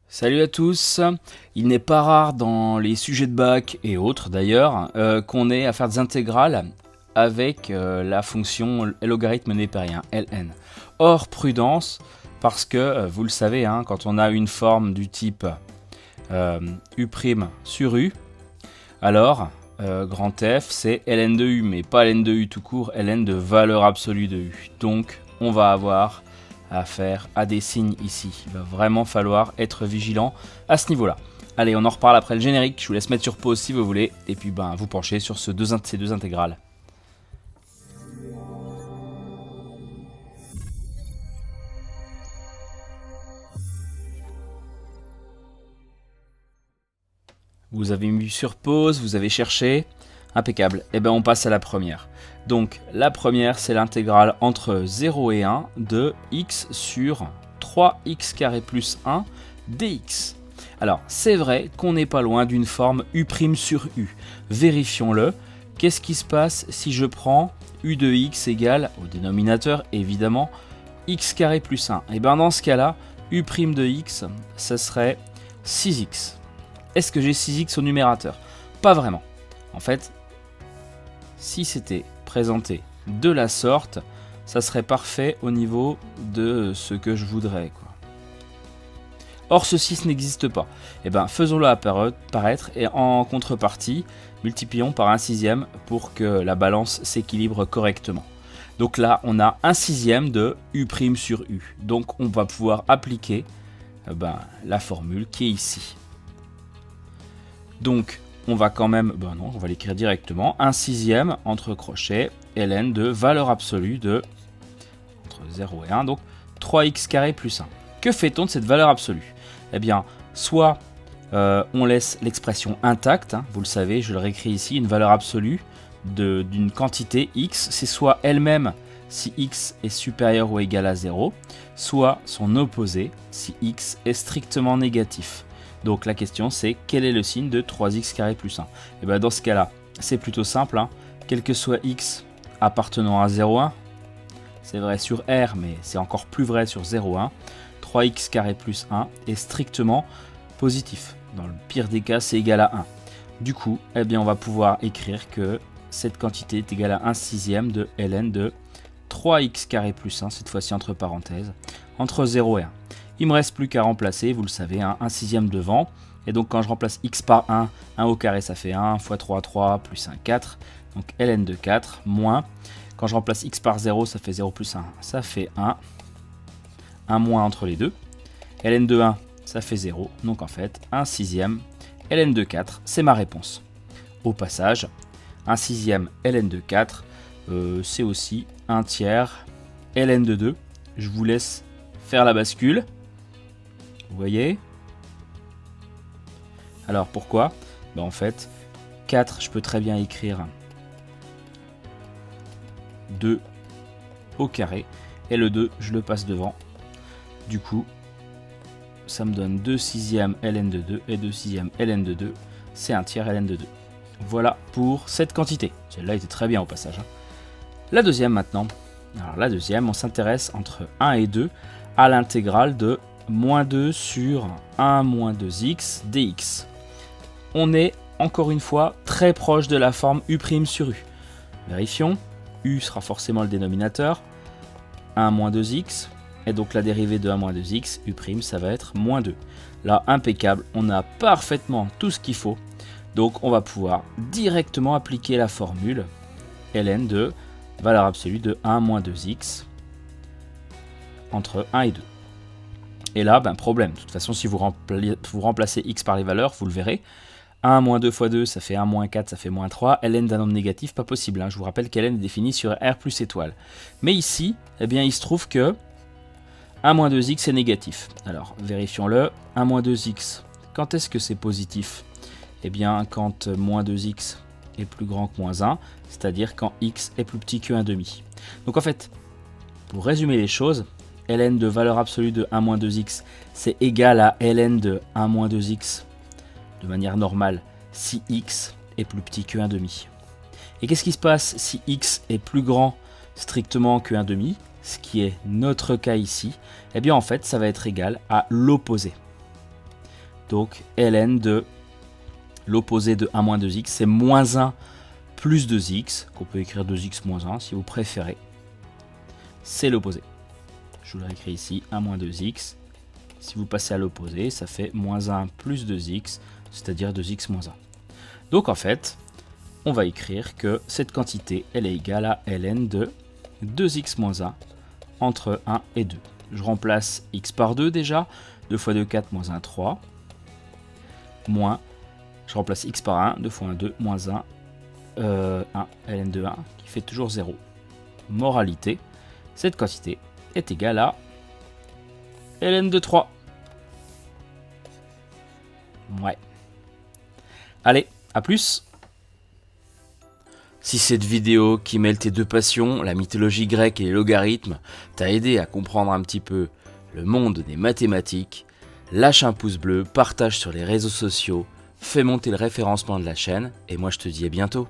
Salut à tous. Il n'est pas rare dans les sujets de bac et autres d'ailleurs qu'on ait à faire des intégrales avec la fonction logarithme népérien, ln. Or prudence, parce que vous le savez, quand on a une forme du type u' sur u, alors grand F c'est ln de u, mais pas ln de u tout court, ln de valeur absolue de u. Donc on va avoir affaire à des signes ici. Il va vraiment falloir être vigilant à ce niveau-là. Allez, on en reparle après le générique. Je vous laisse mettre sur pause si vous voulez. Et puis vous penchez sur ces deux intégrales. Vous avez mis sur pause, vous avez cherché. Impeccable. Et bien on passe à la première. Donc la première c'est l'intégrale entre 0 et 1 de x sur 3x carré plus 1 dx. Alors c'est vrai qu'on n'est pas loin d'une forme u' sur u. Vérifions-le. Qu'est-ce qui se passe si je prends u de x égale au dénominateur évidemment x carré plus 1. Et bien dans ce cas-là, u' de x, ça serait 6x. Est-ce que j'ai 6x au numérateur? Pas vraiment. En fait, si c'était présenté de la sorte, ça serait parfait au niveau de ce que je voudrais, quoi. Or, ce 6 n'existe pas. Et bien, faisons-le apparaître et en contrepartie, multiplions par 1/6 pour que la balance s'équilibre correctement. Donc là, on a 1/6 de u' sur u. Donc, on va pouvoir appliquer la formule qui est ici. Donc, on va quand même, on va l'écrire directement, 1/6 entre crochets, ln de valeur absolue de, entre 0 et 1, donc 3x carré plus 1. Que fait-on de cette valeur absolue? Eh bien, soit on laisse l'expression intacte, vous le savez, je le réécris ici, une valeur absolue d'une quantité x, c'est soit elle-même si x est supérieur ou égal à 0, soit son opposé si x est strictement négatif. Donc la question c'est quel est le signe de 3x carré plus 1? Et bien dans ce cas là, c'est plutôt simple, quel que soit x appartenant à 0,1, c'est vrai sur R mais c'est encore plus vrai sur 0,1, 3x carré plus 1 est strictement positif. Dans le pire des cas c'est égal à 1. Du coup, eh bien, on va pouvoir écrire que cette quantité est égale à 1/6 de ln de 3x carré plus 1, cette fois-ci entre parenthèses, entre 0 et 1. Il me reste plus qu'à remplacer, vous le savez, 1/6 devant. Et donc quand je remplace x par 1, 1 au carré ça fait 1, fois 3, 3, plus 1, 4. Donc ln de 4, moins. Quand je remplace x par 0, ça fait 0 plus 1, ça fait 1. 1 moins entre les deux. ln de 1, ça fait 0. Donc en fait, 1/6 ln de 4, c'est ma réponse. Au passage, 1/6 ln de 4, c'est aussi 1/3 ln de 2. Je vous laisse faire la bascule. Vous voyez? Alors pourquoi? En fait, 4, je peux très bien écrire 2 au carré. Et le 2, je le passe devant. Du coup, ça me donne 2/6 ln de 2. Et 2/6 ln de 2, c'est 1/3 ln de 2. Voilà pour cette quantité. Celle-là était très bien au passage. La deuxième maintenant. Alors la deuxième, on s'intéresse entre 1 et 2 à l'intégrale de moins 2 sur 1 moins 2x dx. On est encore une fois très proche de la forme u' sur u. Vérifions, u sera forcément le dénominateur, 1 moins 2x, et donc la dérivée de 1 moins 2x, u', ça va être moins 2. Là, impeccable, on a parfaitement tout ce qu'il faut, donc on va pouvoir directement appliquer la formule ln de valeur absolue de 1 moins 2x entre 1 et 2. Et là, problème. De toute façon, si vous remplacez x par les valeurs, vous le verrez. 1 moins 2 fois 2, ça fait 1 moins 4, ça fait moins 3. ln d'un nombre négatif, pas possible. Je vous rappelle qu'ln est défini sur R plus étoile. Mais ici, il se trouve que 1 moins 2x est négatif. Alors, vérifions-le. 1 moins 2x, quand est-ce que c'est positif? Quand moins 2x est plus grand que moins 1, c'est-à-dire quand x est plus petit que 1,5. Donc en fait, pour résumer les choses, ln de valeur absolue de 1 moins 2x, c'est égal à ln de 1 moins 2x de manière normale si x est plus petit que 1,5. Et qu'est-ce qui se passe si x est plus grand strictement que 1,5, ce qui est notre cas ici? En fait, ça va être égal à l'opposé. Donc ln de l'opposé de 1 moins 2x, c'est moins 1 plus 2x, qu'on peut écrire 2x moins 1 si vous préférez. C'est l'opposé. Je vous l'ai écrit ici, 1 moins 2x. Si vous passez à l'opposé, ça fait moins 1 plus 2x, c'est-à-dire 2x moins 1. Donc en fait, on va écrire que cette quantité, elle est égale à ln de 2x moins 1 entre 1 et 2. Je remplace x par 2 déjà. 2 fois 2, 4, moins 1, 3. Moins, je remplace x par 1. 2 fois 1, 2, moins 1, 1, ln de 1, qui fait toujours 0. Moralité, cette quantité est égale à ln de 3. Ouais. Allez, à plus. Si cette vidéo qui mêle tes deux passions, la mythologie grecque et les logarithmes, t'a aidé à comprendre un petit peu le monde des mathématiques, lâche un pouce bleu, partage sur les réseaux sociaux, fais monter le référencement de la chaîne, et moi je te dis à bientôt.